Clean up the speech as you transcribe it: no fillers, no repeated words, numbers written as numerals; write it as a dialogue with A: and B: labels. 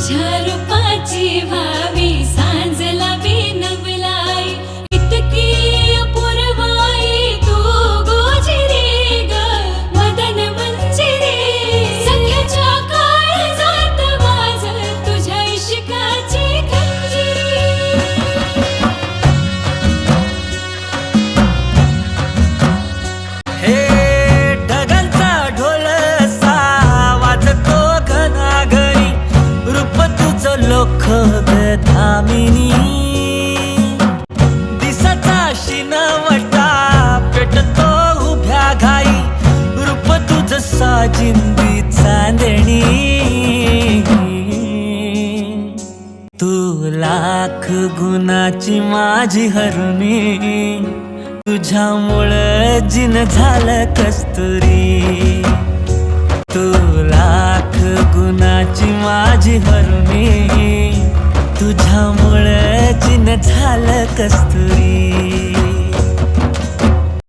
A: तुझ्या रूपाची भावी सांजला बिनवलाई इतकी अपूर्वाई तू गोजिरी ग मदन मंजिरी सख्याच्या काळजात वाज तुझ्या इश्काची खंजिरी
B: हे ढगांचा ढोल वाजतो घनाघरी रूप तुझं लोख धामिनी दिसाचा शिनवटा पेटतो उभ्या घाई रूप तुझं साजिंदी चांदणी तू लाख गुणाची माझी हरुणी तुझ्यामुळं जिन झालं कस्तुरी तू लाख गुणाची माझी हरुणी तुझ्यामुळं जिन झालं कस्तुरी